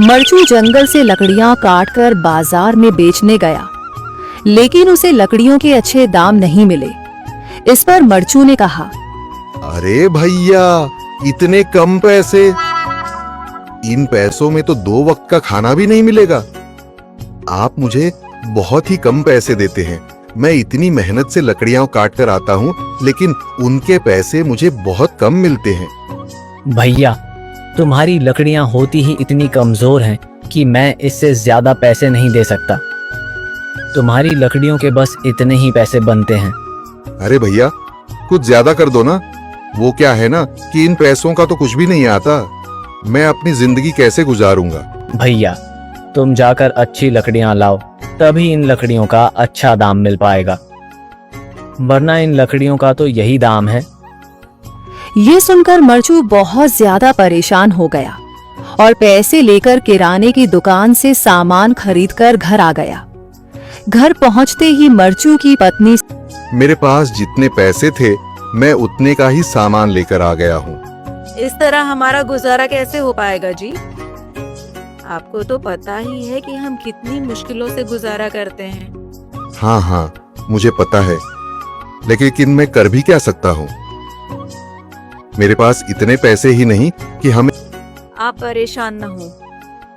मरचू जंगल से लकड़ियां काटकर बाजार में बेचने गया, लेकिन उसे लकड़ियों के अच्छे दाम नहीं मिले। इस पर मरचू ने कहा, अरे भैया, इतने कम पैसे? इन पैसों में तो 2 वक्त का खाना भी नहीं मिलेगा। आप मुझे बहुत ही कम पैसे देते हैं। मैं इतनी मेहनत से लकड़ियां काट कर आता हूँ, लेकिन उनके पैसे मुझे बहुत कम मिलते हैं। भैया, तुम्हारी लकड़ियां होती ही इतनी कमजोर हैं कि मैं इससे ज्यादा पैसे नहीं दे सकता। तुम्हारी लकड़ियों के बस इतने ही पैसे बनते हैं। अरे भैया, कुछ ज्यादा कर दो ना। वो क्या है ना कि इन पैसों का तो कुछ भी नहीं आता। मैं अपनी जिंदगी कैसे गुजारूंगा? भैया, तुम जाकर अच्छी लकड़ियां लाओ, तभी इन लकड़ियों का अच्छा दाम मिल पाएगा, वरना इन लकड़ियों का तो यही दाम है। ये सुनकर मरचू बहुत ज्यादा परेशान हो गया और पैसे लेकर किराने की दुकान से सामान खरीदकर घर आ गया। घर पहुंचते ही मरचू की पत्नी, मेरे पास जितने पैसे थे मैं उतने का ही सामान लेकर आ गया हूँ। इस तरह हमारा गुजारा कैसे हो पाएगा जी? आपको तो पता ही है कि हम कितनी मुश्किलों से गुजारा करते हैं। हाँ, मुझे पता है, लेकिन मैं कर भी क्या सकता हूँ? मेरे पास इतने पैसे ही नहीं कि हमें। आप परेशान न हो,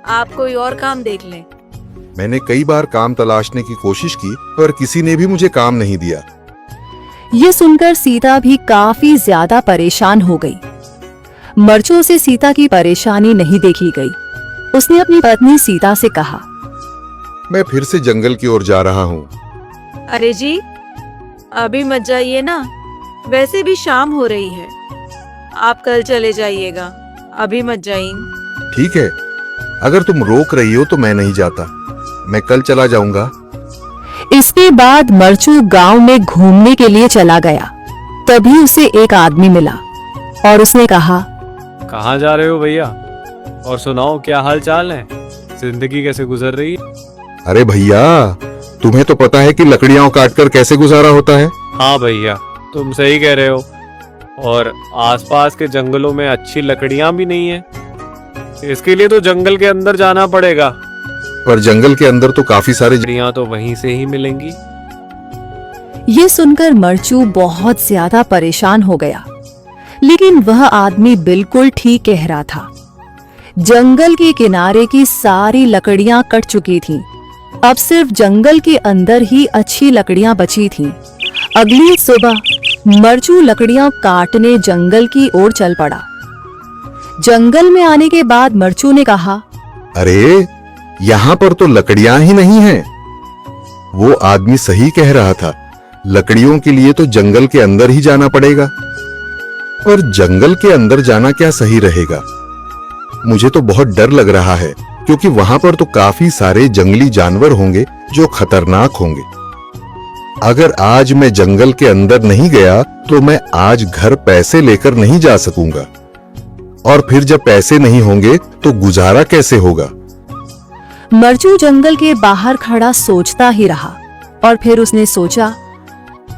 आप कोई और काम देख लें। मैंने कई बार काम तलाशने की कोशिश की, पर किसी ने भी मुझे काम नहीं दिया। ये सुनकर सीता भी काफी ज्यादा परेशान हो गई। मरचू से सीता की परेशानी नहीं देखी गई। उसने अपनी पत्नी सीता से कहा, मैं फिर से जंगल की ओर जा रहा हूँ। अरे जी, अभी मत जाइए ना, वैसे भी शाम हो रही है। आप कल चले जाइएगा, अभी मत जाइए। ठीक है, अगर तुम रोक रही हो तो मैं नहीं जाता। मैं कल चला जाऊंगा। इसके बाद मरचू गांव में घूमने के लिए चला गया। तभी उसे एक आदमी मिला और उसने कहा, कहाँ जा रहे हो भैया? और सुनाओ, क्या हाल चाल है? जिंदगी कैसे गुजर रही है? अरे भैया, तुम्हें तो पता है कि लकड़ियां काटकर कैसे गुजारा होता है। हाँ भैया, तुम सही कह रहे हो। और आसपास के जंगलों में अच्छी लकड़ियां भी नहीं है। इसके लिए तो जंगल के अंदर जाना पड़ेगा। पर जंगल के अंदर तो काफी सारे लकड़ियां तो वहीं से ही मिलेंगी। ये सुनकर मरचू बहुत ज्यादा परेशान हो गया, लेकिन वह आदमी बिल्कुल ठीक कह रहा था। जंगल के किनारे की सारी लकड़ियां कट चुकी थीं। अब सिर्फ जंगल के अंदर ही अच्छी लकड़ियां बची थीं। अगली सुबह मरचू लकड़ियां काटने जंगल की ओर चल पड़ा। जंगल में आने के बाद मरचू ने कहा, अरे, यहाँ पर तो लकड़ियां ही नहीं हैं। वो आदमी सही कह रहा था। लकड़ियों के लिए तो जंगल के अंदर ही जाना पड़ेगा। और जंगल के अंदर जाना क्या सही रहेगा? मुझे तो बहुत डर लग रहा है, क्योंकि वहां पर तो काफी सारे जंगली जानवर होंगे जो खतरनाक होंगे। अगर आज मैं जंगल के अंदर नहीं गया तो मैं आज घर पैसे लेकर नहीं जा सकूंगा, और फिर जब पैसे नहीं होंगे तो गुजारा कैसे होगा? मरचू जंगल के बाहर खड़ा सोचता ही रहा और फिर उसने सोचा,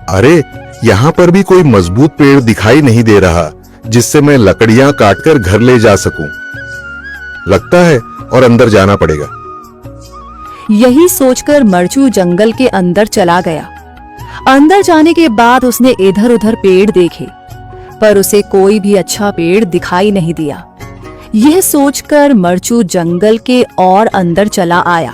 अरे, यहाँ पर भी कोई मजबूत पेड़ दिखाई नहीं दे रहा जिससे मैं लकड़ियां काटकर घर ले जा सकूं। लगता है और अंदर जाना पड़ेगा। यही सोचकर मरचू जंगल के अंदर चला गया। अंदर जाने के बाद उसने इधर उधर पेड़ देखे, पर उसे कोई भी अच्छा पेड़ दिखाई नहीं दिया। यह सोचकर मरचू जंगल के और अंदर चला आया।